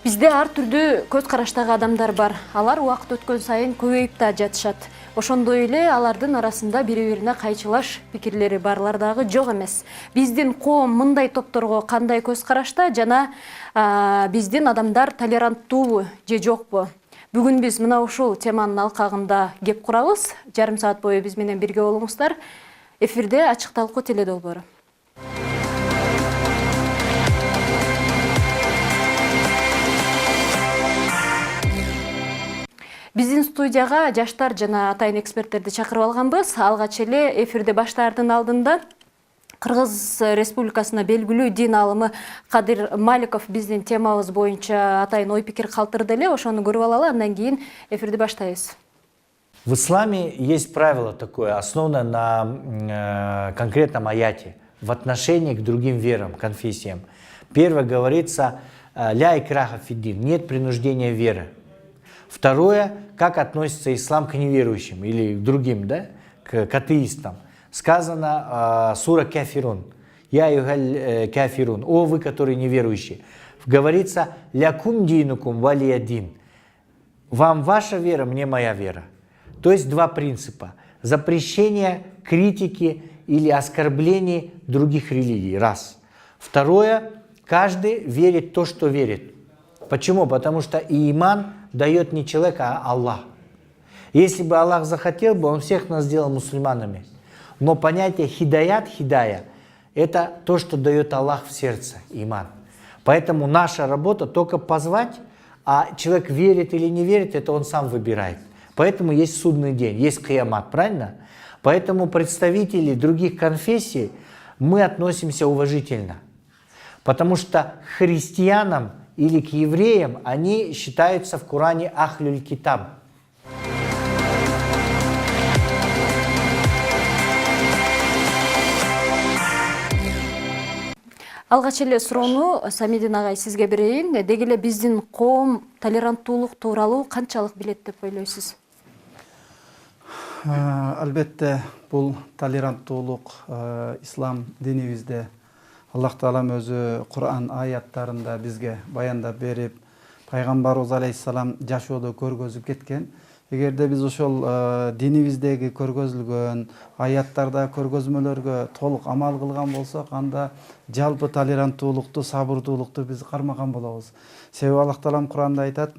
Бизде ар түрдүү көз караштагы адамдар бар. Алар убакыт өткөн сайын көбөйүп да жатышат. Ошондой эле алардын арасында бири-бирине кайчылаш пикирлери барлар дагы жок эмес. Биздин коом мындай топторго кандай көз карашта жана биздин адамдар толеранттуубу же жокпу? Бүгүн биз мына ушул теманын алкагында кеп курабыз. Жарым саат бою биз менен бирге болуңуздар. Эфирде ачык талкуу теледолбоору. Биздин студияга жаштар жана атайын эксперттерди чакырып алганбыз. Алгач эле эфирде баштаардын алдында Кыргыз Республикасына белгилүү дин алымы Кадыр Маликов биздин темабыз боюнча атайын ой пикир калтырды эле. Ошону көрүп алалы, андан кийин эфирди баштайбыз. В исламе есть правило такое, основано на конкретном аяте в отношении к другим верам, конфессиям. Первое говорится «ля икраха фиддин», нет принуждения веры. Второе, как относится ислам к неверующим или к другим, да, к атеистам. Сказано сура Кафирун, «Я югаль кафирун», «О вы, которые неверующие». Говорится «Лякум динукум валия дин», «Вам ваша вера, мне моя вера». То есть два принципа. Запрещение критики или оскорбления других религий. Раз. Второе. Каждый верит то, что верит. Почему? Потому что иман дает не человек, а Аллах. Если бы Аллах захотел бы, Он всех нас сделал мусульманами. Но понятие хидая, это то, что дает Аллах в сердце, иман. Поэтому наша работа только позвать, а человек верит или не верит, это он сам выбирает. Поэтому есть судный день, есть киямат, правильно? Поэтому представители других конфессий мы относимся уважительно. Потому что к христианам или к евреям они считаются в Коране ахлюль китаб. Алгач эле суроону Самидин агай сизге берейин. Деги эле биздин коом толеранттуулук тууралуу канчалык билет деп ойлойсуз? Албетте бул толеранттуулук ислам динибизде Аллах Таалам өзү Кур'ан аяттарында бизге баяндап берип, пайгамбарыбыз алейхиссалам жашоодо көргөзүп кеткен. Эгерде биз ошол динибиздеги көргөзүлгөн аяттарда көргөзмөлөргө толук амал кылган болсок, анда жалпы толеранттуулукту, сабырдуулукту биз кармаган болобуз. Себеби Аллах Таалам Кур'анда айтат: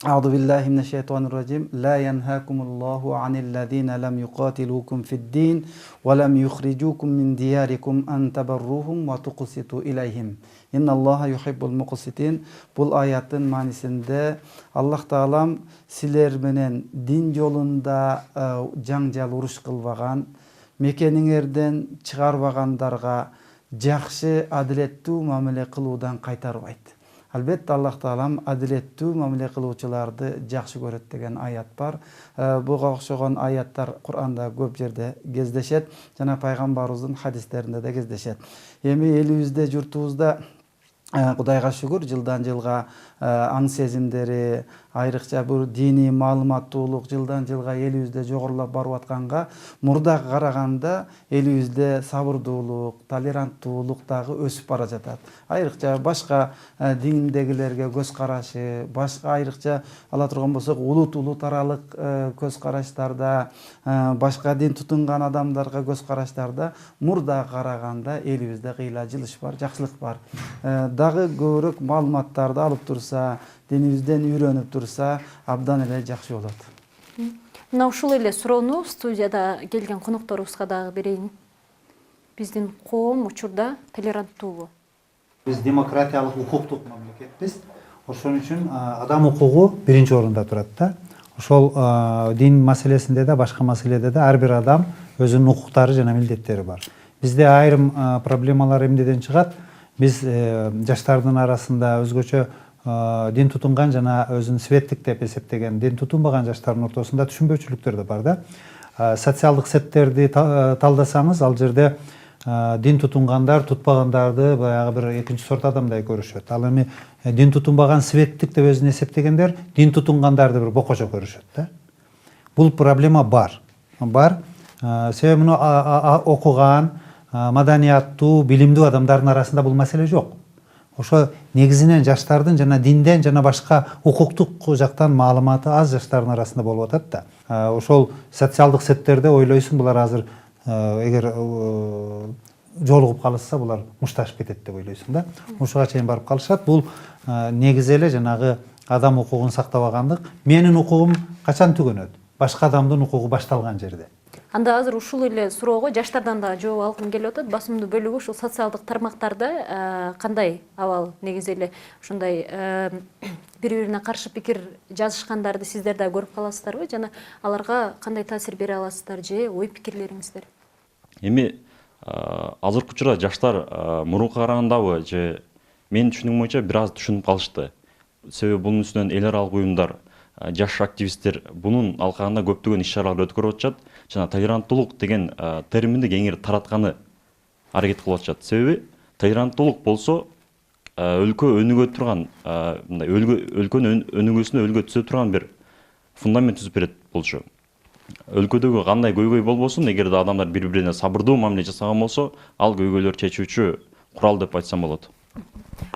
أعوذ بالله من الشيطان الرجيم لا ينهاكم الله عن الذين لم يقاتلوكم في الدين ولم يخرجوكم من دياركم أن تبروهم وتقسطوا إليهم إن الله يحب المقسطين. Бұл аяттын маанисинде Аллах Таалам силер менен дин жолунда жаңжал уруш кылбаган, мекениңерден чыгарбагандарга жакшы адилеттүү мамиле кылуудан кайтарбайт. Албетте Аллах Таалам адилеттүү мамиле кылуучуларды жакшы көрөт деген аят бар. Буга окшогон аяттар Кур'анда көп жерде кездешет, жана пайгамбарыбыздын хадистеринде де кездешет. Эми элибизде, журтубузда Кудайга шүгүр, жылдан жылга аң сезимдери, айрыкча бир диний маалыматтуулук жылдан жылга элибизде жогорулап барып атканга, мурдага караганда элибизде сабырдуулук, толеранттуулук дагы өсүп бара жатат. Айрыкча башка диндегилерге көз карашы, башка айрыкча ала турган болсок, улут аралык көз караштарда, башка дин тутунган адамдарга көз караштарда мурдага караганда элибизде кыйла жылыш бар, жакшылык бар. Дагы көбүрөөк маалыматтарды алып турса, динибизден үйрөнүп турса, абдан эле жакшы болот. Мына ушул эле суроону студияда келген конокторубузга дагы берейин. Биздин коом учурда толеранттуубу? Биз демократиялык укуктук мамлекетпиз. Ошон үчүн адам укугу биринчи орунда турат да. Ошол дин маселесинде да, башка маселеде да ар бир адам өзүнүн укуктары жана милдеттери бар. Бизде айрым проблемалар эмнеден чыгат? Биз жаштардын арасында өзгөчө дин тутунган жана өзүн светтик деп эсептеген, дин тутунбаган жаштардын ортосунда түшүнбөчүлүктөр да бар да. Социалдык сеттерди талдасаңыз, ал жерде дин тутунгандар тутпагандарды баягы бир экинчи сорт адамдай көрүшөт. Ал эми дин тутунбаган светтик деп өзүн эсептегендер дин тутунгандарды бир бокожо көрүшөт да. Бул проблема бар. Себеби муну окуган, маданияттуу, билимдүү адамдардын арасында бул маселе жок. ошо негизинен жаштардын жана динден жана башка укуктук жактан маалыматы аз жаштардын арасында болуп атат да. Ошол социалдык сеттерде ойлойсуң булар азыр эгер жолугуп калышса булар мушташып кетет деп ойлойсуң да. Ушуга чейин барып калышат. Бул негизи эле жанагы адам укугун сактабагандык. Менин укугум качан түгөнөт? Башка адамдын укугу башталган жерде. Анда азыр ушул эле суроого жаштардан да жооп алгым келип атат. Басымдуу бөлүгү ушул социалдык тармактарда кандай абал негизи эле ушундай бири-бирине каршы пикир жазышкандарды сиздер да көрүп каласыздарбы жана аларга кандай таасир бере аласыздар же ой пикирлериңиздер? Эми азыркы учурда жаштар мурунка карагандабы же менин түшүнүгүм боюнча бир аз түшүнүп калышты. Себеби бунун үстүнөн эл аралык уюмдар, жаш активисттер бунун алкагында көптөгөн иш-чаралар өткөрүп атышат жана толеранттуулук деген терминди кеңири таратканы аракет кылып атышат. Себеби толеранттуулук болсо өлкө өнүгө турган, мындай өлкөнүн өнүгүүсүнө өлгө түзө турган бир фундамент түзүп берет болчу. Өлкөдөгү кандай көйгөй болбосун, эгерде адамдар бири-бирине сабырдуу мамиле жасаган болсо, ал көйгөйлөр чечүүчү курал деп айтсам болот.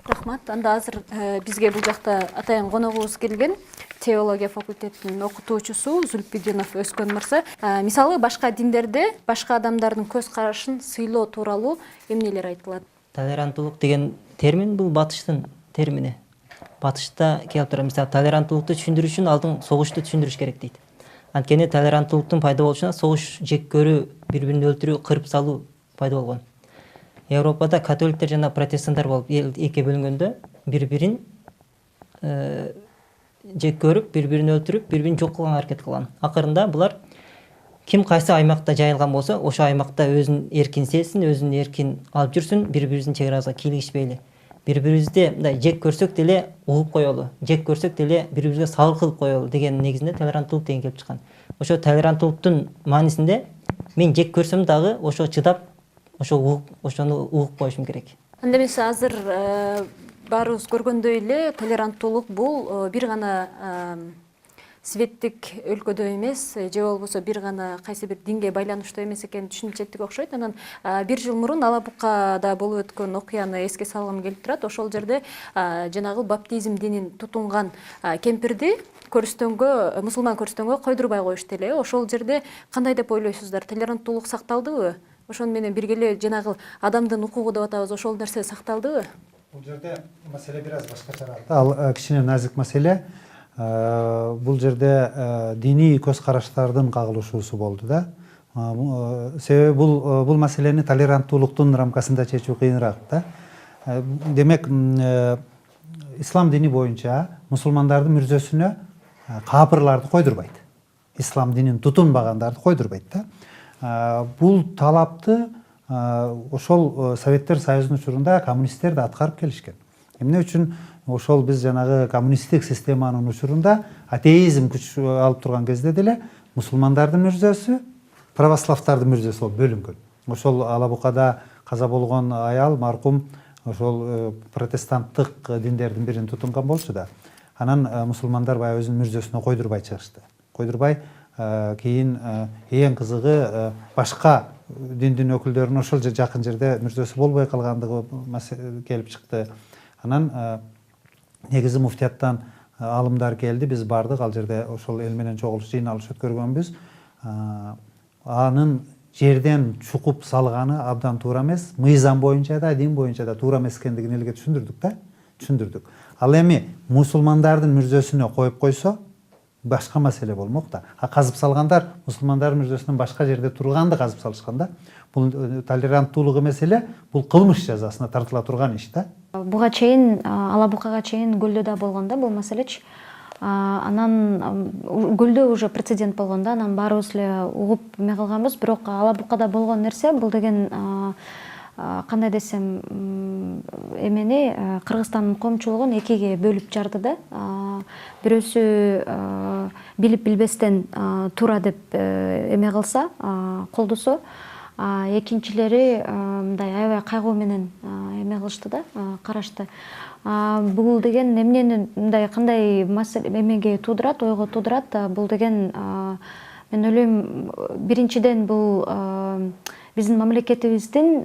Рахмат. Анда азыр бизге бул жакта атайын коногубуз келген теология факультетинин окутуучусу Зульпидинов Өскөн мырза. Мисалы башка диндерде башка адамдардын көз карашын сыйлоо тууралуу эмнелер айтылат? Толеранттуулук деген термин бул батыштын термини. Батышта келип турат. Мисалы толеранттуулукту түшүндүрүш үчүн алдын согушту түшүндүрүш керек дейт. Анткени толеранттуулуктун пайда болушуна согуш, жек көрүү, бири-бирин өлтүрүү, кырып салуу пайда болгон. Европада католиктер жана протестанттар болуп эки бөлүнгөндө бири-бирин жек көрүп, бири-бирин өлтүрүп, бири-бирин жок кылганга аракет кылган. Акырында булар ким кайсы аймакта жайылган болсо, ошо аймакта өзүн эркин сезсин, өзүн эркин алып жүрсүн, бири-бирибиздин чек арабызга кийлигишпейли. Бири-бирибизди мындай жек көрсөк деле угуп коелу, жек көрсөк деле бири-бирибизге сабыр кылып коелу деген негизинде толеранттуулук деген келип чыккан. Ошо толеранттуулуктун маанисинде мен жек көрсөм дагы ошо чыдап, ошону угуп коюшум керек. Анда эмес азыр баарыбыз көргөндөй эле толеранттуулук бул бир гана светтик өлкөдө эмес, же болбосо бир гана кайсы бир динге байланыштуу эмес экенин түшүнүп жеттик окшойт. Анан бир жыл мурун Алабукада болуп өткөн окуяны эске салгым келип турат. Ошол жерде жанагы баптизм динин тутунган кемпирди көрүстөнгө, мусулман көрүстөнгө койдурбай коюшту эле. Ошол жерде кандай деп ойлойсуздар? Толеранттуулук сакталдыбы? Ошону менен бирге эле жанагы адамдын укугу деп атабыз, ошол нерсе сакталдыбы? Бул жерде маселе бир аз башкачараак. Ал кичине назик маселе. Бул жерде диний көз караштардын кагылышуусу болду да. Себеби бул маселени толеранттуулуктун рамкасында чечүү кыйыныраак да. Демек, ислам дини боюнча мусулмандардын мүрзөсүнө капырларды койдурбайт. Ислам динин тутунбагандарды койдурбайт да. Бул талапты ошол Советтер Союзунун учурунда коммунисттер да аткарып келишкен. Эмне үчүн ошол биз жанагы коммунисттик системанын учурунда атеизм күч алып турган кезде деле мусулмандардын мүрзөсү, православдардын мүрзөсү болуп бөлүнгөн. Ошол Алабукада каза болгон аял маркум ошол протестанттык диндердин бирин тутунган болчу да. Анан мусулмандар баягы өзүнүн мүрзөсүнө койдурбай чыгышты. Койдурбай кийин эң кызыгы башка диндин өкүлдөрүнүн ошол жакын жерде мүрзөсү болбой калгандыгы келип чыкты. Анан негизи муфтияттан алымдар келди, биз бардык, ал жерде ошол эл менен чогулуш жыйналыш өткөргөнбүз. Анын жерден чукуп салганы абдан туура эмес, мыйзам боюнча да, дин боюнча да туура эмес экендигин элге түшүндүрдүк да, түшүндүрдүк. Ал эми мусулмандардын мүрзөсүнө коюп койсо башка маселе болмок да. Казып салгандар мусулмандардын мүрзөсүнөн башка жерде турганды казып салышкан да. Бул толеранттуулук эмес эле, бул кылмыш жазасына тартыла турган иш да. Буга чейин, Алабукага чейин Гүлдө да болгон да бул маселечи. Анан Гүлдө уже прецедент болгон да, анан баарыбыз эле угуп эме кылганбыз, бирок Алабукада болгон нерсе бул деген кандай десем, эмени Кыргызстандын коомчулугун экиге бөлүп жарды да. Бирөөсү билип билбестен туура деп эме кылса, колдосо, экинчилери мындай аябай кайгуу менен эме кылышты да, карашты. Бул деген эмнени мындай кандай эмеге туудурат, ойго туудурат? Бул деген мен ойлойм, биринчиден бул биздин мамлекетибиздин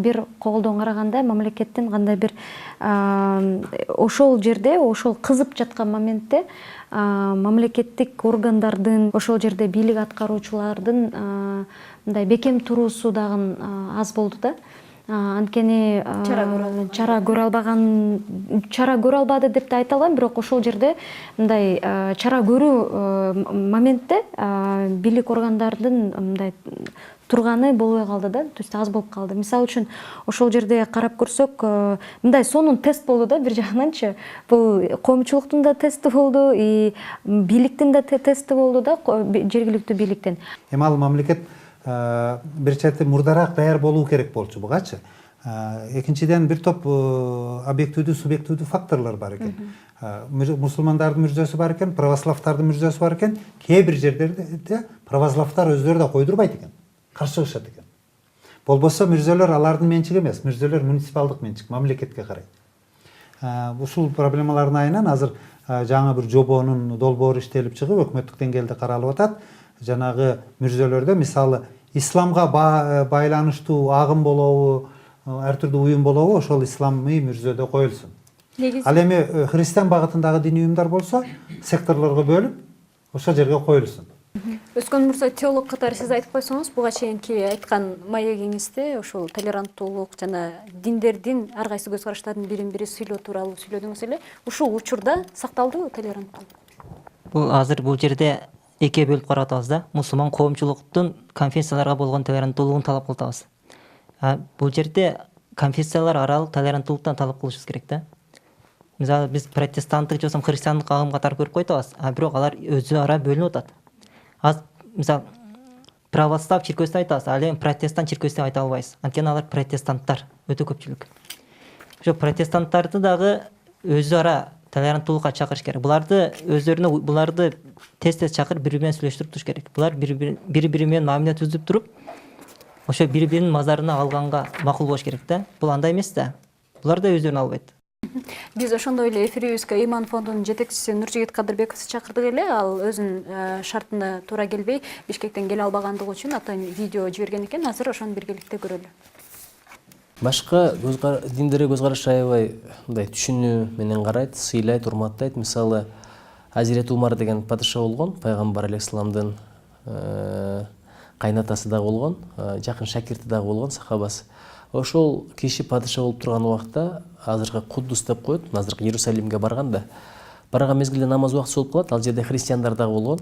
бир колдон караганда мамлекеттин кандай бир ошол жерде ошол кызып жаткан моментте мамлекеттик органдардын ошол жерде бийлик аткаруучулардын мындай бекем туруусу дагы аз болду да. Анткени чара көрө албады деп да айта албайм, бирок ошол жерде мындай чара көрүү моментте бийлик органдардын мындай турганы болбой калды да, то есть аз болуп калды. Мисалы үчүн ошол жерде карап көрсөк, мындай сонун тест болду да бир жагынанчы. Бул коомчулуктун да тести болду, и бийликтин да тести болду да, жергиликтүү бийликтин. Эми ал мамлекет бир чети мурдараак даяр болуу керек болчу бугачы. Экинчиден бир топ объективдүү, субъективдүү факторлор бар экен. Мусулмандардын мүрзөсү бар экен, православдардын мүрзөсү бар экен. Кээ бир жерлерде православдар өзлөрү да койдурбайт экен, каршы чыгышат экен. Болбосо мүрзөлөр алардын менчиги эмес, мүрзөлөр муниципалдык менчик, мамлекетке карайт. Ушул проблемалардын айынан азыр жаңы бир жобонун долбоору иштелип чыгып, өкмөттүк деңгээлде каралып атат. Жанагы мүрзөлөрдө мисалы исламга байланыштуу агым болобу, ар түрдүү уюм болобу, ошол исламый мүрзөдө коюлсун. Ал эми христиан багытындагы диний уюмдар болсо, секторлорго бөлүп, ошол жерге коюлсун. Өскөн Мурза, теолог катары сиз айтып койсоңуз, буга чейинки айткан маегиңизде ошол толеранттуулук жана диндердин ар кайсы көз караштардын бирин-бири сүйлөө тууралуу сүйлөдүңүз эле. Ушул учурда сакталдыбы толеранттуулук? Бул азыр бул жерде эки бөлүп карап атабыз да. Мусулман коомчулуктун конфессияларга болгон толеранттуулугун талап кылабыз. Бул жерде конфессиялар аралык толеранттуулуктан талап кылышыбыз керек да. Мисалы биз протестанттык же христиандык агым катары көрүп койтабыз, бирок алар өзү ара бөлүнүп атат. Мисалы православ чиркөөсүн айтабыз, ал эми протестант чиркөөсүн айта албайбыз. Анткени алар протестанттар өтө көпчүлүк. Ошо протестанттарды дагы өзү ара толеранттуулукка чакырыш керек. Буларды тез чакырып бири менен сүйлөштүрүп туруш керек. Булар бири-бири менен мамиле түзүп туруп, ошо бири-биринин мазарына алганга макул болуш керек да. Бул андай эмес да. Булар да өздөрүн албайт. Биз ошондой эле эфирибизге Иман фондунун жетекчиси Нуржигит Кадырбековду чакырдык эле. Ал өзүнүн шартына туура келбей, Бишкектен келе албагандыгы үчүн атайын видео жиберген экен. Азыр ошону биргеликте көрөлү. Башка диндерге көз караш аябай мындай түшүнүү менен карайт, сыйлайт, урматтайт. Мисалы Азирет Умар деген падыша болгон, пайгамбар алейхисаламдын кайнатасы да болгон, жакын шакирти да болгон сахабасы. Ошол киши падыша болуп турган убакта азыркы Куддус деп коет, азыркы Иерусалимге барганда барган мезгилде намаз убактысы болуп калат. Ал жерде христиандар да болгон.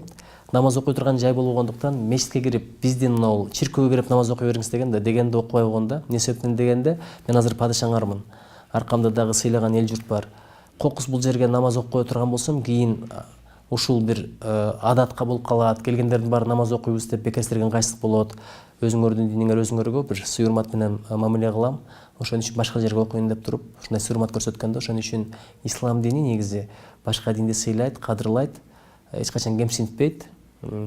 Намаз окуй турган жай болбогондуктан мечитке кирип, биздин мына чиркөөгө кирип намаз окуй бериңиз дегенде окубай койгонда, эмне себептен дегенде, мен азыр падышаңармын. Аркамда дагы сыйлаган эл журт бар. Кокус бул жерге намаз окуй турган болсом, кийин ушул бир адатка болуп калат. Келгендердин баары намаз окуйбуз деп бекерстерген кайсыздык болот. Өзүңөрдүн диниңер өзүңөргө бир суйурмат менен мамиле кылам. Ошон үчүн башка жерге окуйн деп туруп, ушундай суйурмат көрсөткөндө, ошон үчүн ислам дини негизи башка динди сыйлайт, кадырлайт, эч качан кемсинтпейт.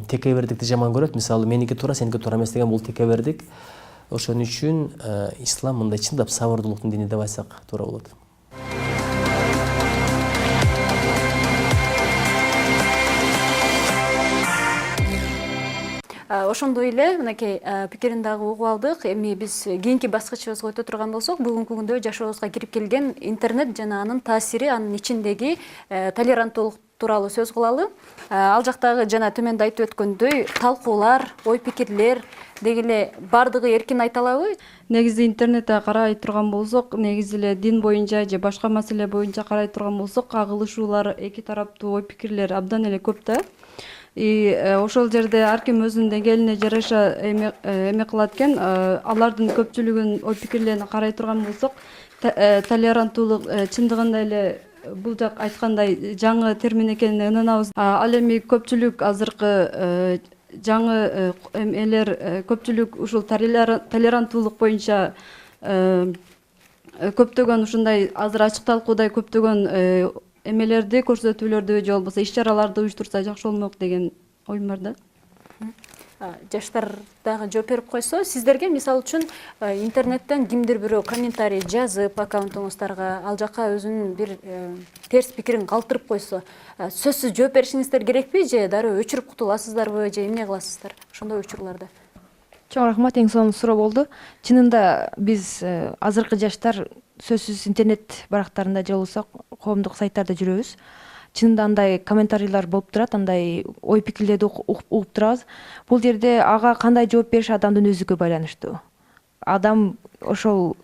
Текебердикти жаман көрөт. Мисалы меники туура, сеники туура эмес деген бул текебердик. Ошон үчүн ислам мындай чындап сабырдуулуктун дини деп айтсак туура болот. Ошондой эле мынакей пикирин дагы угуп алдык. Эми биз кийинки баскычыбызга өтө турган болсок, бүгүнкү күндө жашообузга кирип келген интернет жана анын таасири, анын ичиндеги толеранттуулук тууралуу сөз кылалы. Ал жактагы жана төмөндө айтып өткөндөй талкуулар, ой пикирлер деги эле бардыгы эркин айта алабы? Негизи интернетте карай турган болсок, негизи эле дин боюнча же башка маселе боюнча карай турган болсок, кагылышуулар, эки тараптуу ой пикирлер абдан эле көп да. И ошол жерде ар ким өзүнүн деңгээлине жараша эме кылат экен. Алардын көпчүлүгүнүн ой пикирлерине карай турган болсок, толеранттуулук чындыгында эле бул жак айткандай жаңы термин экенин ынанабыз. Ал эми көпчүлүк азыркы жаңы элер көпчүлүк ушул толеранттуулук боюнча көптөгөн ушундай азыр ачык талкуудай көптөгөн эмелерди, көрсөтүүлөрдү же болбосо иш чараларды уюштурса жакшы болмок деген оюм бар да. Жаштар дагы жооп берип койсо, сиздерге мисалы үчүн интернеттен кимдир бирөө комментарий жазып аккаунтуңуздарга ал жака өзүнүн бир терс пикирин калтырып койсо, сөзсүз жооп беришиңиздер керекпи же дароо өчүрүп кутуласыздарбы же эмне кыласыздар ошондой учурларда? Чоң рахмат, эң сонун суроо болду. Чынында биз азыркы жаштар сөзсүз интернет барактарында же болбосо коомдук сайттарда жүрөбүз. Чынында андай комментарийлер болуп турат, андай ой пикирлерди угуп турабыз. Бул жерде ага кандай жооп бериш адамдын өзүгө байланыштуу. Адам ошол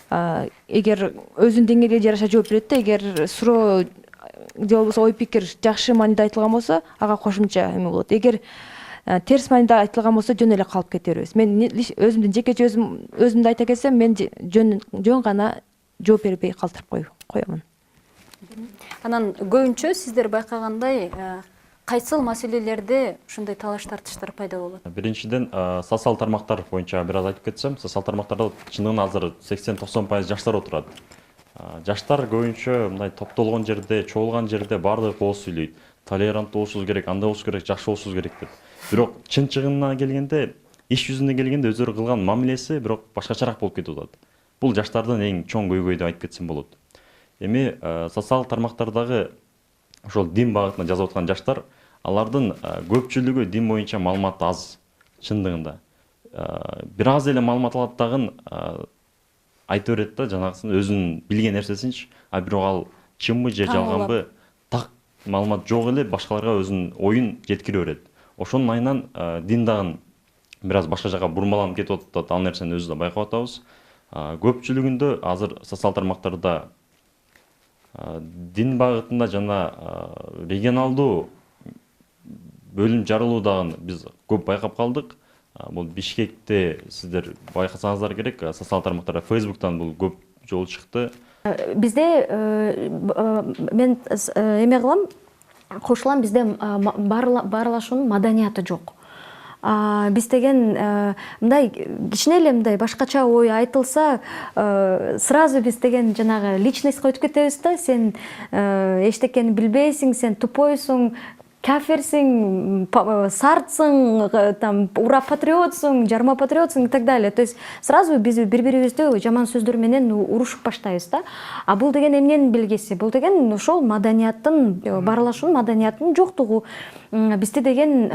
эгер өзүнүн деңгээлине жараша жооп берет да, эгер суроо же болбосо ой пикир жакшы мааниде айтылган болсо, ага кошумча эме болот. Эгер терс мааниде айтылган болсо жөн эле калып кете беребиз. Мен өзүмдүн жекече өзүмдү айта кетсем, мен жөн гана жооп бербей калтырып коемун. Анан көбүнчө сиздер байкагандай кайсыл маселелерде ушундай талаш тартыштар пайда болот? Биринчиден, социал тармактар боюнча бир аз айтып кетсем, социал тармактарда чындыгында азыр 80-90% жаштар отурат. Жаштар көбүнчө мындай топтолгон жерде, чогулган жерде баардыгы кооз сүйлөйт. Толеранттуу болушубуз керек, андай болуш керек, жакшы болушубуз керек деп. Бирок чын чыгымына келгенде, иш жүзүнө келгенде өздөрү кылган мамилеси бирок башкачараак болуп кетип атат. Бул жаштардын эң чоң көйгөйү деп айтып кетсем болот. Эми социал тармактардагы ошол дин багытында жазып аткан жаштар, алардын көпчүлүгү дин боюнча маалыматы аз чындыгында. Бир аз эле маалымат алат дагы айта берет да, жанагысын өзүнүн билген нерсесинчи, а бирок ал чынбы же жалганбы так маалымат жок эле башкаларга өзүнүн оюн жеткире берет. Ошонун айынан дин дагы бир аз башка жака бурмаланып кетип атат, ал нерсени өзүбүз да байкап атабыз. Көпчүлүгүндө азыр социал тармактарда дин багытында жана регионалдуу бөлүм жарылуу дагы биз көп байкап калдык. Бул Бишкекте сиздер байкасаңыздар керек, социал тармактарда Facebook'тан бул көп жолу чыкты. Бизде мен эме кылам, кошулам, бизде баарлашуунун маданияты жок. Биз деген мындай кичине эле мындай башкача ой айтылса, сразу биз деген жанагы личностько өтүп кетебиз да. Сен эчтекени билбейсиң, сен тупойсуң, кафирсиң, сартсың, там ура патриотсуң, жарма патриотсуң и так далее. То есть сразу биз бири-бирибизди жаман сөздөр менен урушуп баштайбыз да. А бул деген эмненин белгиси? Бул деген ошол маданияттын, баарлашуунун маданиятынын жоктугу. Бизде деген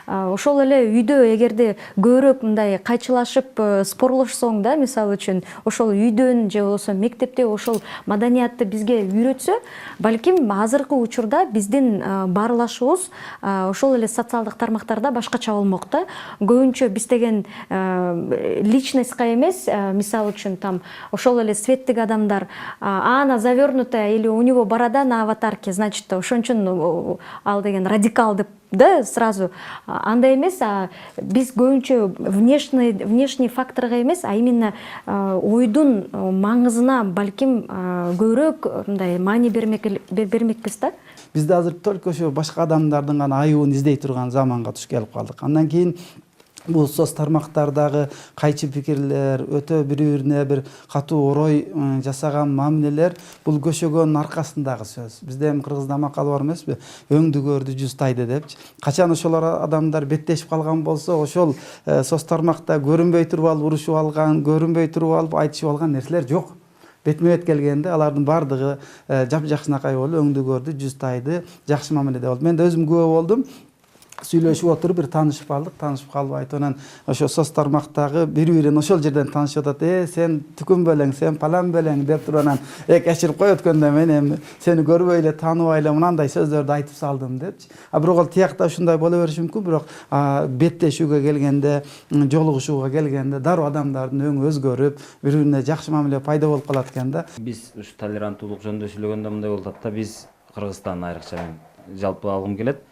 ошол эле үйдө эгерде көбүрөөк мындай кайчылашып спорлошсоң да, мисалы үчүн, ошол үйдөн же болбосо мектепте ошол маданиятты бизге үйрөтсө, балким азыркы учурда биздин баарлашуубуз ошол эле социалдык тармактарда башкача болмок да. Көбүнчө биз деген личностька эмес, мисалы үчүн там ошол эле светтик адамдар, она завернутая или у него борода на аватарке, значит, ошон үчүн ал деген радикал деп да, сразу андай эмес. Биз көбүнчө внешний факторго эмес, а именно ойдун маңызына балким көбүрөөк мындай маани бермекпиз да. Бизде азыр только ошо башка адамдардын гана айыбын издей турган заманга туш келип калдык. Андан кийин бул соц тармактардагы кайчы пикирлер, өтө бири-бирине бир катуу орой жасаган мамилелер бул көшөгөнүн аркасындагы сөз. Бизде эми кыргызда макал бар эмеспи? Өңдү көрдү жүз тайды депчи. Качан ошол адамдар беттешип калган болсо, ошол соц тармакта көрүнбөй туруп алып урушуп алган, көрүнбөй туруп алып айтышып алган нерселер жок. Бетме-бет келгенде алардын баардыгы жап-жакшынакай болуп, өңдү көрдү жүз тайды, жакшы мамиледе болду. Мен да өзүм күбө болдум. Сүйлөшүп отуруп бир таанышып калып айтып анан ошо соц тармактагы бири-бирин ошол жерден таанышып атат. Сен түкүн белең, сен палан белең деп туруп анан кечирип кой, өткөндө мен эми сени көрбөй эле тааныбай эле мынандай сөздөрдү айтып салдым депчи. Бирок ал тиякта ушундай боло бериши мүмкүн, бирок беттешүүгө келгенде, жолугушууга келгенде дароо адамдардын өңү өзгөрүп, бири-бирине жакшы мамиле пайда болуп калат экен да. Биз ушу толеранттуулук жөнүндө сүйлөгөндө мындай болуп атат да, биз Кыргызстан айрыкча жалпы алгым келет.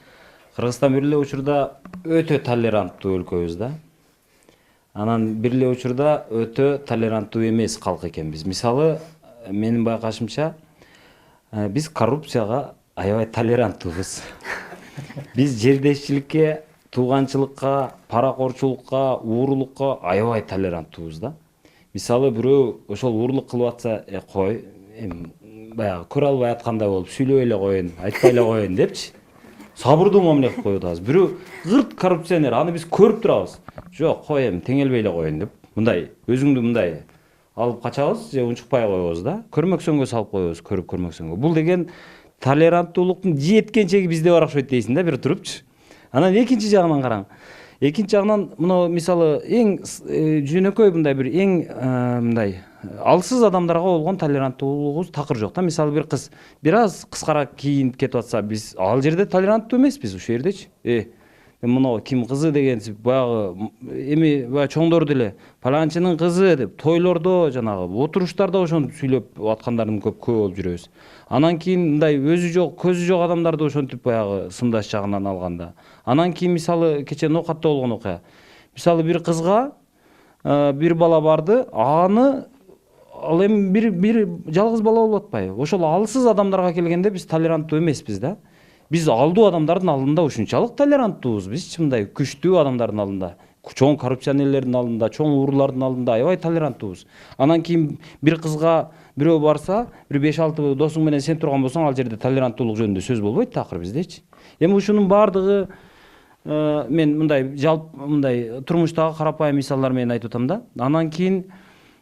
Кыргызстан бир эле учурда өтө толеранттуу өлкөбүз да. Анан бир эле учурда өтө толеранттуу эмес калк экенбиз. Мисалы, менин байкашымча, биз коррупцияга аябай толеранттуубуз. Биз жердешчиликке, тууганчылыкка, паракорчулукка, уурулукка аябай толеранттуубуз да. Мисалы, бирөө ошол уурлук кылып атса, кой, баягы көрө албай аткандай болуп сүйлөй эле коеюн, айтпай эле коеюн депчи. Сабырдуу мамиле кылып коюп атабыз. Бирөө гырт коррупционер, аны биз көрүп турабыз. Жок, кой эми теңелбей эле коеюн деп. Мындай өзүңдү мындай алып качабыз же унчукпай коебуз да. Көрмөксөнгө салып коебуз, көрүп көрмөксөнгө. Бул деген толеранттуулуктун жеткен чеги бизде бар окшойт дейсиң да бир турупчу. Анан экинчи жагынан караң. Экинчи жагынан мына мисалы эң жөнөкөй мындай бир эң мындай алсыз адамдарга болгон толеранттуулугубуз такыр жок да. Мисалы бир кыз бир аз кыскара кийинип кетип атса, биз ал жерде толеранттуу эмеспиз ушул жердечи. Мына ким кызы дегенсип баягы эми баягы чоңдор деле паланчынын кызы деп тойлордо жанагы отуруштарда ошентип сүйлөп аткандарын көп болуп жүрөбүз. Анан кийин мындай өзү жок, көзү жок адамдарды ошентип баягы сындаш жагынан алганда. Анан кийин мисалы кечээ Ноокатта болгон окуя. Мисалы бир кызга бир бала барды, аны ал эми бир жалгыз бала болуп атпайбы? Ошол алсыз адамдарга келгенде биз толеранттуу эмеспиз да. Биз алдуу адамдардын алдында ушунчалык толеранттуубуз. Биз мындай күчтүү адамдардын алдында, чоң коррупционерлердин алдында, чоң уруулардын алдында аябай толеранттуубуз. Анан кийин бир кызга бирөө барса, бир 5-6 досуң менен сен турган болсоң, ал жерде толеранттуулук жөнүндө сөз болбойт такыр биздечи. Эми ушунун баардыгы мен мындай жалпы мындай турмуштагы карапайым мисалдар менен айтып атам да. Анан кийин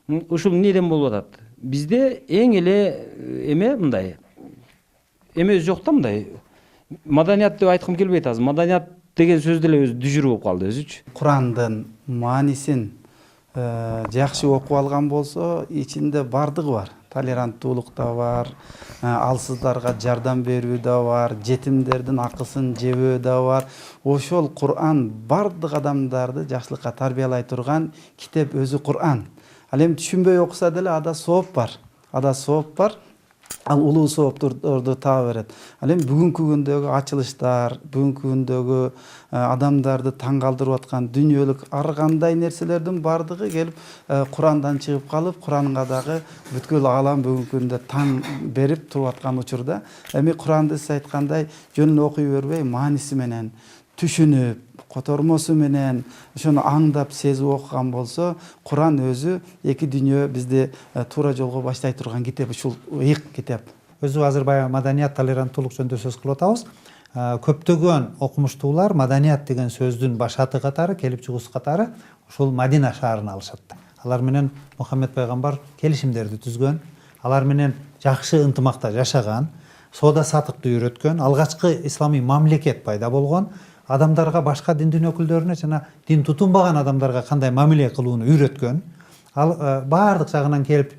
ушул неден болуп атат? Бизде эң эле мындай эмебиз жок да, мындай маданият деп айткым келбейт азыр. Маданият деген сөз деле өзү дүжүр болуп калды өзүчү. Курандын маанисин жакшы окуп алган болсо, ичинде бардыгы бар. Толеранттуулук да бар, алсыздарга жардам берүү да бар, жетимдердин акысын жебөө да бар. Ошол Кур'ан бардык адамдарды жакшылыкка тарбиялай турган китеп өзү Кур'ан. Ал эми түшүнбөй окуса деле ада сооп бар. Ал улуу сооптурду таба берет. Ал эми бүгүнкү күндөгү ачылыштар, бүгүнкү күндөгү адамдарды таң калтырып аткан дүйнөлүк ар кандай нерселердин бардыгы келип Курандан чыгып калып, Куранга дагы бүткүл аалам бүгүнкү күндө таң берип туруп аткан учурда, эми Куранды сиз айткандай жөнүн окуй бербей, мааниси менен түшүнүп, котормосу менен ошону аңдап сезип окуган болсо, Куран өзү эки дүйнө бизди туура жолго баштай турган китеп, ушул ыйык китеп. Өзү азыр баягы маданият, толеранттуулук жөнүндө сөз кылып атабыз. Көптөгөн окумуштуулар маданият деген сөздүн башаты катары, келип чыгуусу катары ушул Мадина шаарын алышат. Алар менен Мухаммед пайгамбар келишимдерди түзгөн, алар менен жакшы ынтымакта жашаган, соода сатыкты үйрөткөн, алгачкы исламий мамлекет пайда болгон, адамдарга, башка диндин өкүлдөрүнө жана дин тутунбаган адамдарга кандай мамиле кылууну үйрөткөн. Ал баардык жагынан келип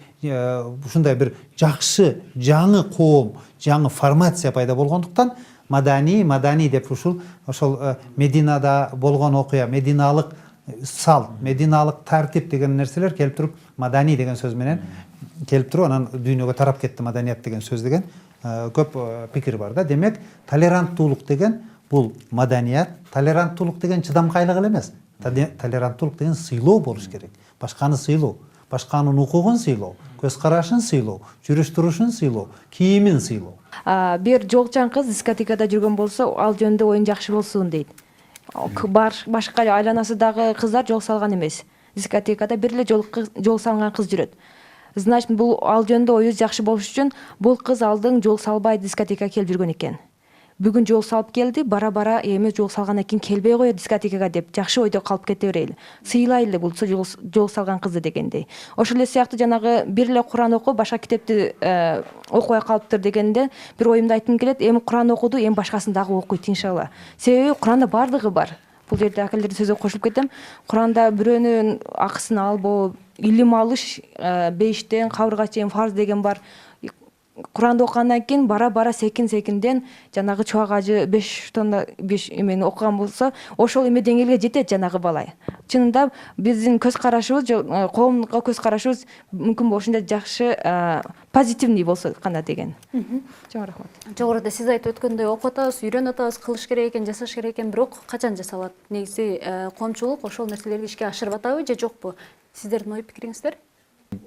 ушундай бир жакшы жаңы коом, жаңы формация пайда болгондуктан мадани деп ошол Мединада болгон окуя, мединалык салт, мединалык тартип деген нерселер келип туруп мадани деген сөз менен келип туруп анан дүйнөгө тарап кетти маданият деген сөз деген көп пикир бар да. Демек, толеранттуулук деген бул маданият, толеранттуулук деген чыдамкайлык эле эмес. Толеранттуулук деген сыйлоо болуш керек. Башканы сыйлоо, башканын укугун сыйлоо, көз карашын сыйлоо, жүрүш турушун сыйлоо, кийимин сыйлоо. Бир жолчан кыз дискотекада жүргөн болсо, ал жөнүндө оюн жакшы болсун дейт. Башка айланасындагы кыздар жол салган эмес. Дискотекада бир эле жол салган кыз жүрөт. Значит, бул ал жөнүндө оюбуз жакшы болуш үчүн бул кыз алдың жол салбай дискотекага келип жүргөн экен. Бүгүн жол салып келди, бара-бара эми жол салгандан кийин келбей коет дискотекага деп жакшы ойдо калып кете берели. Сыйлайлы бул жол салган кызды дегендей. Ошол эле сыяктуу жанагы бир эле Куран окуп, башка китепти окубай калыптыр дегенде бир оюмду айткым келет. Эми Куран окуду, эми башкасын дагы окуйт иншалла. Себеби Куранда бардыгы бар. Бул жерде акелердин сөзүгө кошулуп кетем. Куранда бирөөнүн акысын албоо, илим алыш 5тен кабырга чейин фарз деген бар. Куранды окугандан кийин бара-бара секин-секинден жанагы чубак ажы 5 тонна 5 эмени окуган болсо, ошол эме деңгээлге жетет жанагы бала. Чынында биздин көз карашыбыз, коомдукка көз карашыбыз мүмкүн болушунча жакшы, позитивный болсо кана деген. Чоң рахмат. Жогоруда сиз айтып өткөндөй окуп атабыз, үйрөнүп атабыз, кылыш керек экен, жасаш керек экен, бирок качан жасалат? Негизи коомчулук ошол нерселерди ишке ашырып атабы же жокпу? Сиздердин ой пикириңиздер?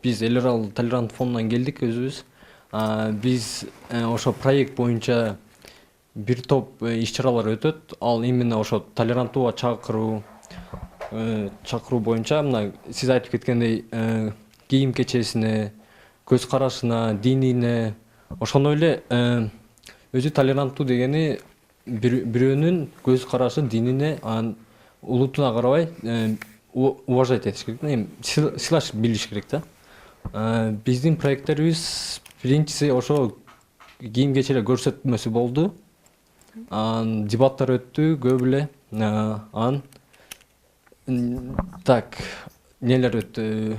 Биз эл аралык толерант фондунан келдик өзүбүз. Биз ошо проект боюнча бир топ иш-чаралар өтөт. Ал именно ошо толеранттууга чакыруу боюнча мына сиз айтып кеткендей кийим кечесине, көз карашына, динине, ошондой эле өзү толеранттуу дегени бирөөнүн көз карашы, динине, анын улутуна карабай уважать этиш керек, сыйлаш билиш керек да. Биздин проекттерибиз биринчиси ошо кийим кечелер көрсөтмөсү болду. Дебаттар өттү көп эле. Анан Так, нелер өттү,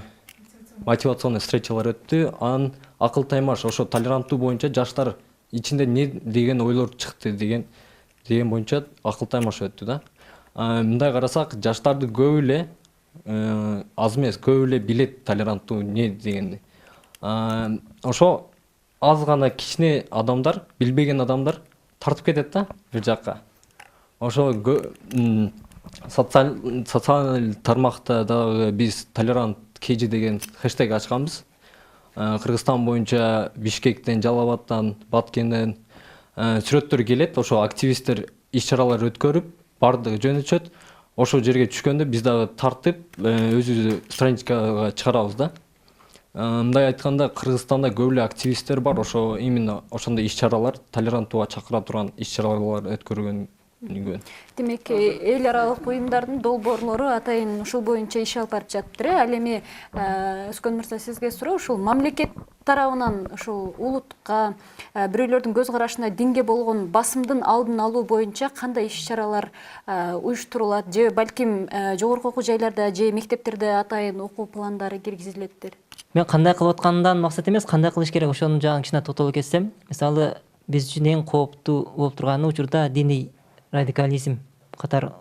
мотивационный встречалар өттү. Анан акыл таймаш ошо толеранттуу боюнча жаштар ичинде не деген ойлор чыкты деген боюнча акыл таймаш өттү да. Мындай карасак, жаштарды көп эле аз эмес, көп эле билет толеранттуу не дегенди. Ошо аз гана кичине адамдар, билбеген адамдар тартып кетет да бир жакка. Ошо социаль тармакта дагы биз толерант KG деген хэштег ачканбыз. Кыргызстан боюнча Бишкектен, Жалал-Абадтан, Баткенден сүрөттөр келет. Ошо активисттер иш-чаралар өткөрүп, бардыгы жөнөтүшөт. Ошо жерге түшкөндө биз дагы тартып, өзүбүздү страничкага чыгарабыз да. Мындай айтканда, Кыргызстанда көп эле активисттер бар. Ошо именно ошондой иш-чаралар, толеранттууга чакыра турган иш-чаралар өткөргөн. Демек, эл аралык уюмдардын долбоорлору атайын ушул боюнча иш алып барып жатыптыр. Ал эми Өскөн мырза, сизге суроо, ушул мамлекет тарабынан ушул улутка, бирөөлөрдүн көз карашына динге болгон басымдын алдын алуу боюнча кандай иш-чаралар уюштурулат, же балким жогорку окуу жайларда же мектептерде атайын окуу пландары киргизилеттир? Мен кандай кылып аткандан максат эмес, кандай кылыш керек ошонун жагын кичине тотоло кетсем. Мисалы, биз үчүн эң кооптуу болуп турганы учурда диний радикализм катар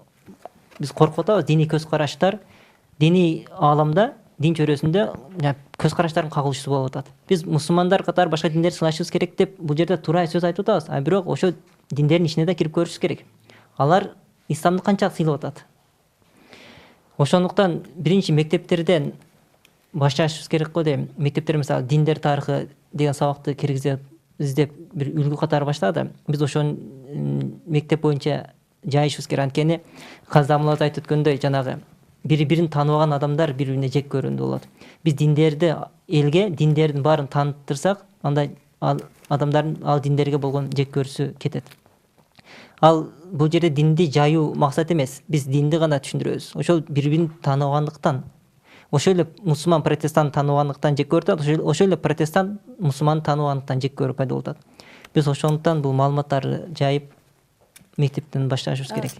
биз коркуп атабыз. Диний көз караштар диний ааламда, дин чөйрөсүндө көз караштардын кагылышуусу болуп атат. Биз мусулмандар катар башка диндерди сыйлашыбыз керек деп бул жерде туура сөз айтып атабыз. Бирок ошо диндердин ичине да кирип көрүшүбүз керек. Алар исламды канчалык сыйлап атат. Ошондуктан биринчи мектептерден башташыбыз керек го дейм. Мектептер мисалы диндер тарыхы деген сабакты киргизип издеп бир үлгү катары баштады. Биз ошон мектеп боюнча жайышыбыз керек. Анткени каздамлар айтып өткөндөй, жанагы бири-бирин тааныбаган адамдар бири-бирине жек көрүүндө болот. Биз диндерди элге, диндердин баарын тааныттырсак, анда адамдардын ал диндерге болгон жек көрүүсү кетет. Ал бул жерде динди жайуу максат эмес. Биз динди гана түшүндүрөбүз. Ошол бири-бирин тааныбагандыктан, ошол эле мусулман протестант тааныбагандыктан жек көрүп атат, ошол эле протестант мусулман тааныбагандыктан жек көрүү пайда болуп атат. Биз ошондуктан бул маалыматтарды жайып мектептен башташыбыз керек.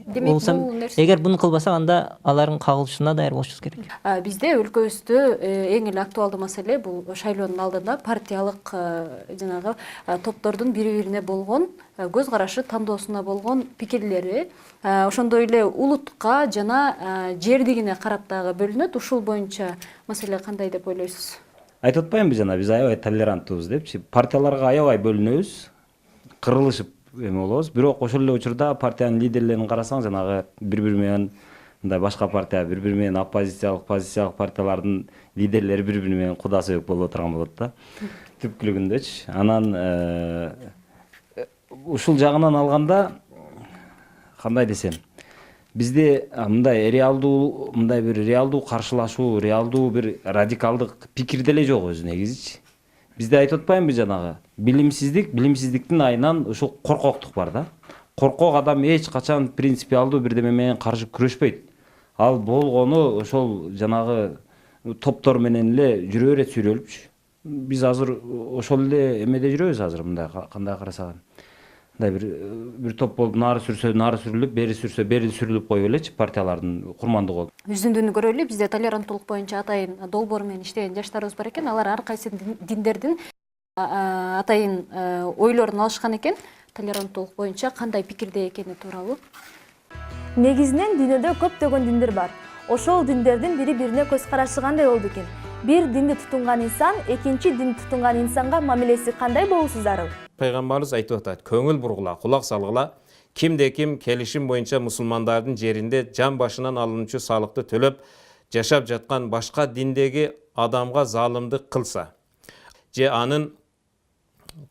Эгер буну кылбасак, анда алардын кагылышына даяр болушубуз керек. Бизде өлкөбүздө эң эле актуалдуу маселе бул шайлоонун алдында партиялык жанагы топтордун бири-бирине болгон көз карашы, тандоосуна болгон пикирлери, ошондой эле улутка жана жердигине карап дагы бөлүнөт. Ушул боюнча маселе кандай деп ойлойсуз? Айтып атпаймынбы жана, биз аябай толеранттуубуз депчи. Партияларга аябай бөлүнөбүз, кырылышып эме болобуз. Бирок ошол эле учурда партиянын лидерлерин карасаң, жанагы бири-бири менен мындай башка партия, бири-бири менен оппозициялык партиялардын лидерлери бири-бири менен кудасыбек болуп отурган болот да. Түпкүлүгүндөчү. Анан ушул жагынан алганда, кандай десем, бизде мындай бир реалдуу каршылашуу, реалдуу бир радикалдык пикир деле жок өзү негизичи. Бизде айтып атпаймынбы жанагы билимсиздиктин айынан ушул коркоктук бар да. Коркок адам эч качан принципиалдуу бирдеме менен каршы күрөшпөйт. Ал болгону ошол жанагы топтор менен эле жүрө берет сүйлөлүпчү. Биз азыр ошол эле эмеде жүрөбүз азыр, мындай кандай карасак. Мындай бир топ болуп нары сүрсө нары сүрүлүп, бери сүрсө бери сүрүлүп коюп элечи партиялардын курмандыгы болуп. Жүзүндүнү көрөлү, бизде толеранттуулук боюнча атайын долбоор менен иштеген жаштарыбыз бар экен. Алар ар кайсы диндердин атайын ойлорун алышкан экен. Толеранттуулук боюнча кандай пикирде экени тууралуу. Негизинен дүйнөдө көптөгөн диндер бар. Ошол диндердин бири-бирине көз карашы кандай болду экен? Бир динди тутунган инсан экинчи динди тутунган инсанга мамилеси кандай болуусу зарыл? Пайгамбарыбыз айтып атат: көңүл бургула, кулак салгыла. Кимде-ким келишим боюнча мусулмандардын жеринде жан башынан алынчу салыкты төлөп жашап жаткан башка диндеги адамга залымдык кылса, же анын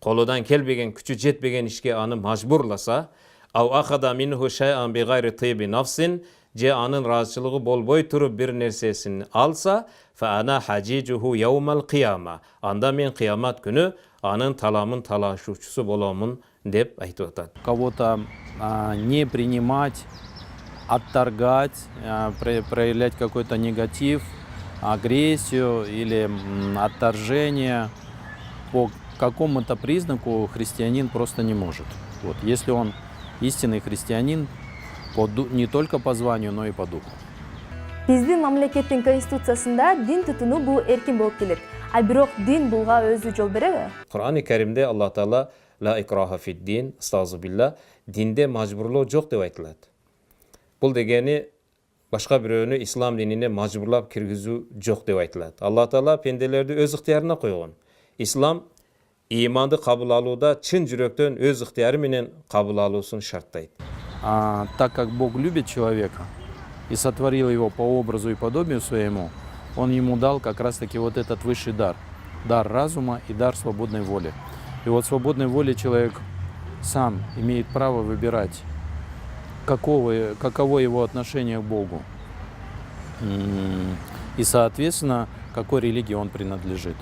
колудан келбеген, күчү жетпеген ишке аны мажбурласа, ау ахада минху шай'ан бигайри тиби нафсин, же анын ыраазычылыгы болбой туруп бир нерсесин алса, фа ана хаджижуху яумал кияма, анда мен кыямат күнү анын таламын талашуучусу боломун деп айтып атат. Кого-то не принимать, отторгать, проявлять какой-то негатив, агрессию или отторжение по какому-то признаку христианин просто не может. Вот, если он истинный христианин, не только по званию, но и по духу. Биздин мамлекеттин конституциясында дин тутунуу бул эркин болуп келет. А бирок дин буга өзү жол береби? Құран-ы Кәрімде Алла Таала ла икраха фиддин, астағфирулла, динде мажбурлоо жок деп айтылат. Бұл дегени башка бирөөнү ислам динине мажбурлап киргизүү жок деп айтылат. Алла Таала пенделерди өз ыктыярына койгон. Ислам иманды кабыл алууда чын жүрөктөн өз ыктыяры менен кабыл алуусун шарттайт. Так как Бог любит человека и сотворил его по образу и подобию своему, Он ему дал как раз-таки вот этот высший дар. Дар разума и дар свободной воли. И вот свободной волей человек сам имеет право выбирать, каково его отношение к Богу. И, соответственно, какой религии он принадлежит.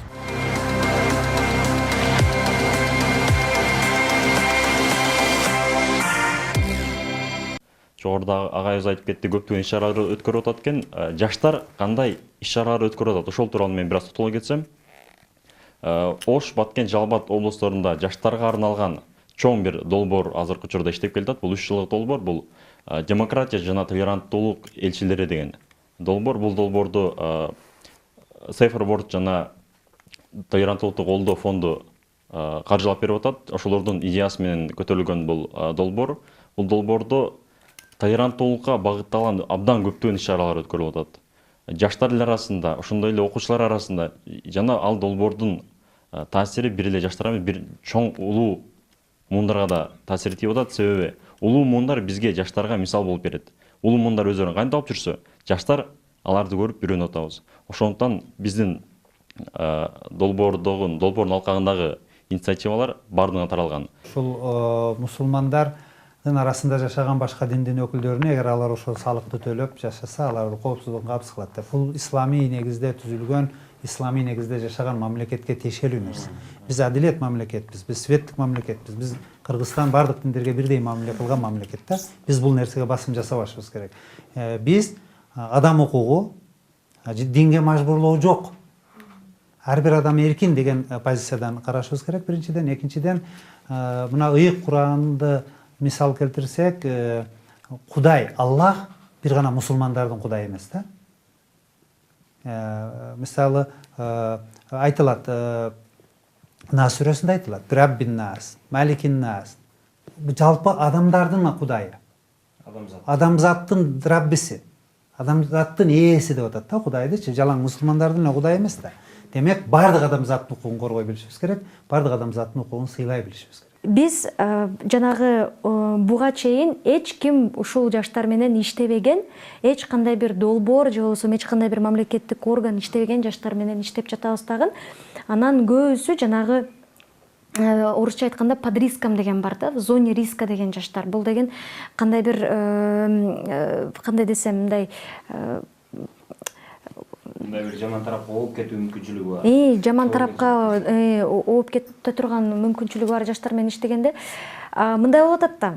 Жогоруда агайыбыз айтып кетти, көптөгөн иш-чаралар өткөрүп атат экен. Жаштар кандай иш-чаралар өткөрүп атат? Ошол тууралуу мен бир аз тотула кетсем. Ош, Баткен, Жалал-Абад облустарында жаштарга арналган чоң бир долбоор азыркы учурда иштеп келатат. Бул 3 жылдык долбоор, бул демократия жана толеранттуулук элчилери деген долбоор. Бул долбоорду Saferboard жана толеранттуулукту колдоо фонду каржылап берип атат. Ошолордун идеясы менен көтөрүлгөн бул долбоор. Бул долбоордо толеранттуулукка багытталган абдан көптөгөн иш-чаралар өткөрүлүп атат. Жаштар арасында, ошондой эле окуучулар арасында жана ал долбоордун таасири бир эле жаштар эмес, бир чоң улуу муундарга да таасир этип атат. Себеби улуу муундар бизге, жаштарга мисал болуп берет. Улуу муундар өздөрүн кантип алып жүрсө, жаштар аларды көрүп үйрөнүп атабыз. Ошондуктан биздин долбоордун алкагындагы инициативалар бардыгына таралган. Ушул мусулмандар арасында жашаган башка диндин өкүлдөрүнө эгер алар ошол салыкты төлөп жашаса, алар коопсуздугун капсыз кылат деп. Бул исламий негизде түзүлгөн, исламий негизде жашаган мамлекетке тиешелүү нерсе. Биз адилет мамлекетпиз, биз светтик мамлекетпиз. Биз Кыргызстан бардык диндерге бирдей мамиле кылган мамлекет да. Биз бул нерсеге басым жасабашыбыз керек. Биз адам укугу, динге мажбурлоо жок. Ар бир адам эркин деген позициядан карашыбыз керек биринчиден. Экинчиден, мына ыйык Куранды мисал келтирсек, Кудай, Аллах бир гана мусулмандардын Кудайы эмес да. Мисалы айтылат, Нас сүрөсүндө айтылат, Раббин нас, Маликин нас. Жалпы адамдардын Кудайы. Адамзаттын Раббиси. Адамзаттын ээси деп атат да Кудайды, жалаң мусулмандардын Кудай эмес да. Демек, бардык адамзаттын укугун коргой билишибиз керек, бардык адамзаттын укугун сыйлай билишибиз керек. Биз жанагы буга чейин эч ким ушул жаштар менен иштебеген, эч кандай бир долбоор же болбосо эч кандай бир мамлекеттик орган иштебеген жаштар менен иштеп жатабыз дагы. Анан көбүсү жанагы орусча айтканда под риском деген бар да, в зоне риска деген жаштар. Бул деген кандай бир кандай десем, мындай бир жаман тарапка ооп кетүү мүмкүнчүлүгү бар. Жаман тарапка ооп кете турган мүмкүнчүлүгү бар жаштар менен иштегенде мындай болуп атат да.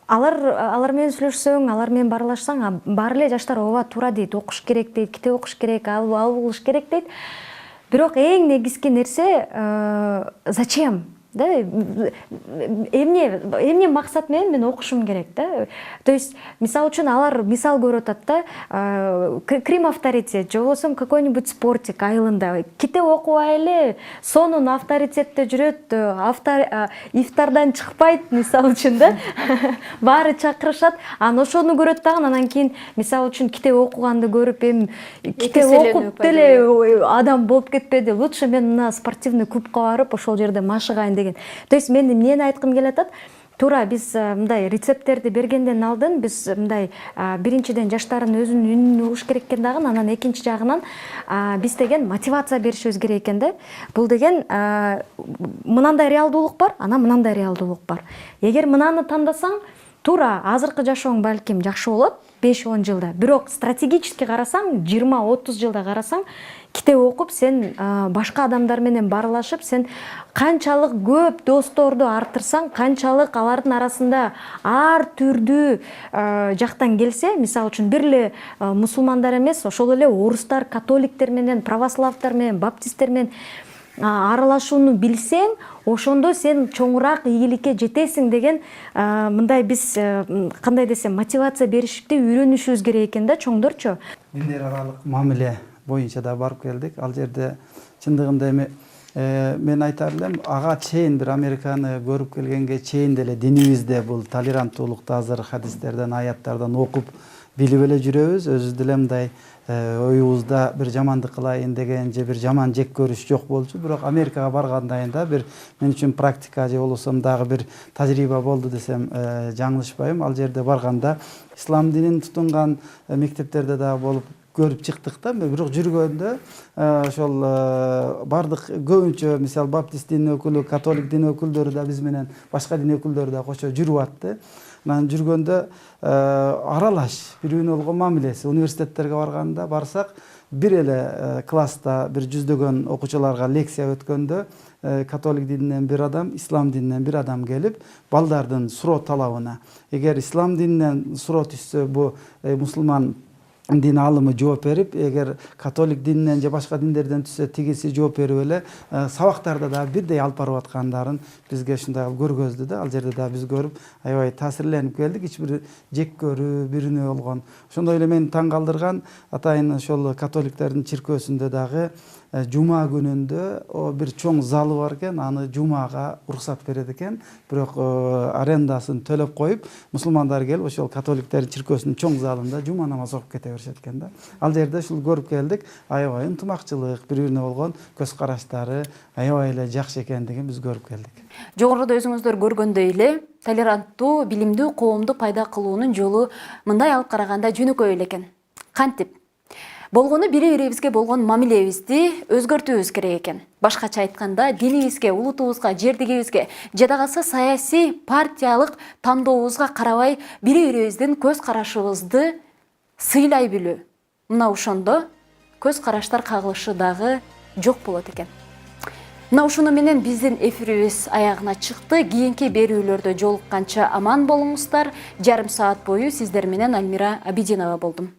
Алар менен сүйлөшсөң, алар менен баарлашсаң, баары эле жаштар ооба туура дейт, окуш керек дейт, китеп окуш керек, ал кылыш керек дейт. Бирок эң негизги нерсе зачем? Да, эмне максат менен мен окушум керек да. То есть, мисал үчүн алар мисал көрүп атат да, Крим авторитет, же болбосо какой-нибудь спортик айылында китеп окубай эле сонун авторитетте жүрөт, ифтардан чыкпайт, мисал үчүн да. Баары чакырышат, анан ошону көрөт дагы, анан кийин мисал үчүн китеп окуганды көрүп, китеп окуп деле адам болуп кетпеди. Лучше мен мына спортивный клубка барып, ошол жерде машыгайын деген. То есть мен эмнени айткым келет атат? Туура биз мындай рецепттерди бергенден алдын биз мындай биринчиден жаштардын өзүнүн үнүн угуш керек экен дагы, анан экинчи жагынан биз деген мотивация беришибиз керек экен да. Бул деген мынандай реалдуулук бар, анан мынандай реалдуулук бар. Эгер мынаны тандасаң, туура азыркы жашооң балким жакшы болот 5-10 жылда. Бирок стратегически карасаң, 20-30 жылда карасаң, китеп окуп сен башка адамдар менен баарлашып, сен канчалык көп досторду артырсаң, канчалык алардын арасында ар түрдүү жактан келсе, мисалы үчүн бир эле мусулмандар эмес, ошол эле орустар, католиктер менен, православтар менен, баптисттер менен аралашууну билсең, ошондо сен чоңураак ийгиликке жетесиң деген мындай биз кандай десем мотивация беришти үйрөнүшүбүз керек экен да чоңдорчу. Диндер аралык мамиле боюнча да барып келдик. Ал жерде чындыгында эми мен айтар элем, ага чейин бир Американы көрүп келгенге чейин деле динибизде бул толеранттуулукту азыр хадистерден, аяттардан окуп билип эле жүрөбүз. Өзүбүз деле мындай оюбузда бир жамандык кылайын деген же бир жаман жек көрүш жок болчу. Бирок Америкага баргандайын да бир мен үчүн практика же болбосо дагы бир тажрыйба болду десем жаңылышпайм. Ал жерде барганда ислам динин тутунган мектептерде дагы болуп көрүп чыктык да. Бирок жүргөндө ошол бардык көбүнчө мисалы баптист дин өкүлү, католик дин өкүлдөрү да биз менен башка дин өкүлдөрү да кошо жүрүп атты. Анан жүргөндө аралаш бири-бирине болгон мамилеси. Университеттерге барганда барсак бир эле класста бир жүздөгөн окуучуларга лекция өткөндө католик дининен бир адам, ислам дининен бир адам келип, балдардын суроо талабына, эгер ислам дининен суроо түшсө, бу мусулман дин алымы жооп берип, эгер католик дининен же башка диндерден түшсө, тигиси жооп берип эле сабактарда да бирдей алып барып аткандарын бизге ушундай көргөздү да. Ал жерде да биз көрүп аябай таасирленип келдик. Эч бир жек көрүү, бирине болгон. Ошондой эле мени таң калтырган атайын ошол католиктердин чиркөөсүндө дагы жума күнүндө бир чоң залы бар экен, аны жумага уруксат берет экен. Бирок арендасын төлөп коюп, мусулмандар келип ошол католиктердин чиркөөсүнүн чоң залында жума намаз окуп кете беришет экен да. Ал жерде ушул көрүп келдик, аябай ынтымакчылык, бири-бирине болгон көз караштары аябай эле жакшы экендигин биз көрүп келдик. Жогоруда өзүңүздөр көргөндөй эле, толеранттуу, билимдүү коомду пайда кылуунун жолу мындай алып караганда жөнөкөй эле экен. Кантип? Болгону бири-бирибизге болгон мамилебизди өзгөртүүбүз керек экен. Башкача айтканда, динибизге, улутубузга, жердигибизге, жадагасы саясий, партиялык тандообузга карабай бири-бирибиздин көз карашыбызды сыйлай билүү. Мына ошондо көз караштар кагылышы дагы жок болот экен. Мына ушуну менен биздин эфирибиз аягына чыкты. Кийинки берүүлөрдө жолукканча аман болуңуздар. Жарым саат бою сиздер менен Альмира Абидинова болдум.